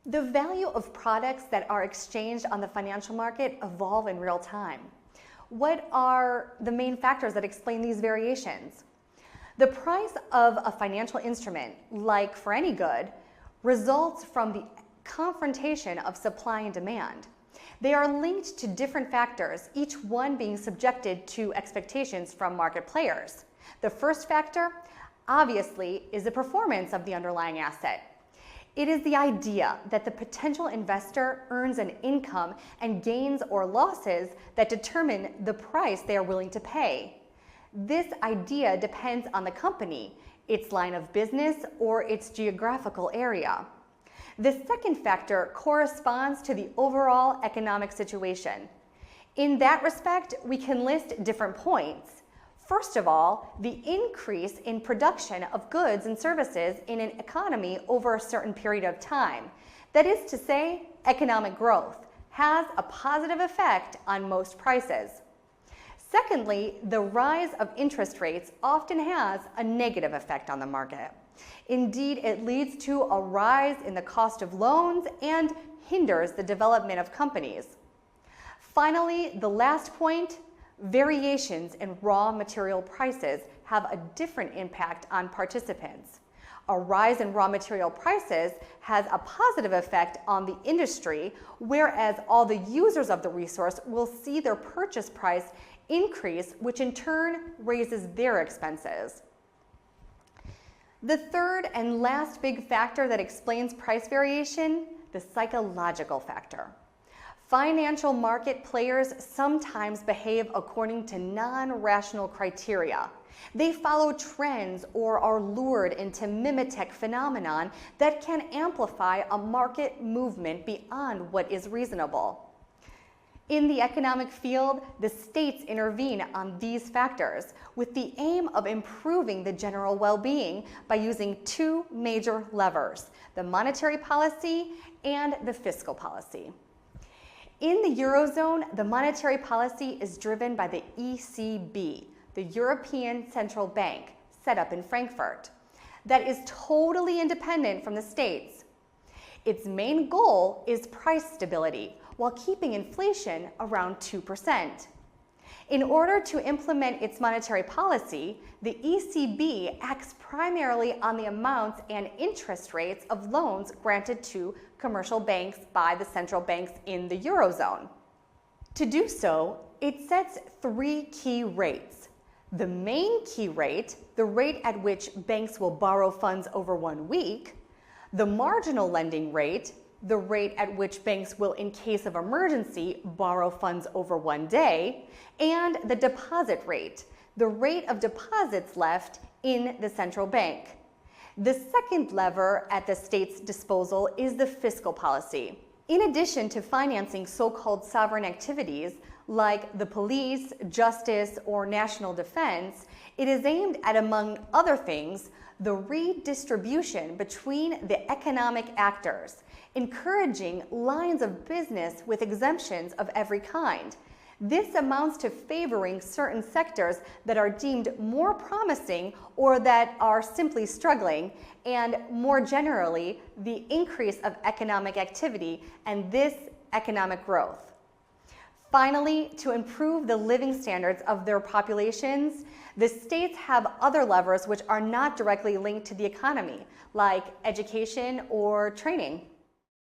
The value of products that are exchanged on the financial market evolve in real time. What are the main factors that explain these variations? The price of a financial instrument, like for any good, results from the confrontation of supply and demand. They are linked to different factors, each one being subjected to expectations from market players. The first factor, obviously, is the performance of the underlying asset. It is the idea that the potential investor earns an income and gains or losses that determine the price they are willing to pay. This idea depends on the company, its line of business, or its geographical area. The second factor corresponds to the overall economic situation. In that respect, we can list different points. First of all, the increase in production of goods and services in an economy over a certain period of time, that is to say, economic growth, has a positive effect on most prices. Secondly, the rise of interest rates often has a negative effect on the market. Indeed, it leads to a rise in the cost of loans and hinders the development of companies. Finally, the last point, variations in raw material prices have a different impact on participants. A rise in raw material prices has a positive effect on the industry, whereas all the users of the resource will see their purchase price increase, which in turn raises their expenses. The third and last big factor that explains price variation, the psychological factor. Financial market players sometimes behave according to non-rational criteria. They follow trends or are lured into mimetic phenomenon that can amplify a market movement beyond what is reasonable. In the economic field, the states intervene on these factors with the aim of improving the general well-being by using two major levers, the monetary policy and the fiscal policy. In the Eurozone, the monetary policy is driven by the ECB, the European Central Bank, set up in Frankfurt, that is totally independent from the states. Its main goal is price stability, while keeping inflation around 2%. In order to implement its monetary policy, the ECB acts primarily on the amounts and interest rates of loans granted to commercial banks by the central banks in the Eurozone. To do so, it sets three key rates. The main key rate, the rate at which banks will borrow funds over 1 week, the marginal lending rate, the rate at which banks will, in case of emergency, borrow funds over 1 day, and the deposit rate, the rate of deposits left in the central bank. The second lever at the state's disposal is the fiscal policy. In addition to financing so-called sovereign activities like the police, justice, or national defense, it is aimed at, among other things, the redistribution between the economic actors, encouraging lines of business with exemptions of every kind. This amounts to favoring certain sectors that are deemed more promising or that are simply struggling, and more generally, the increase of economic activity and this economic growth. Finally, to improve the living standards of their populations, the states have other levers which are not directly linked to the economy, like education or training.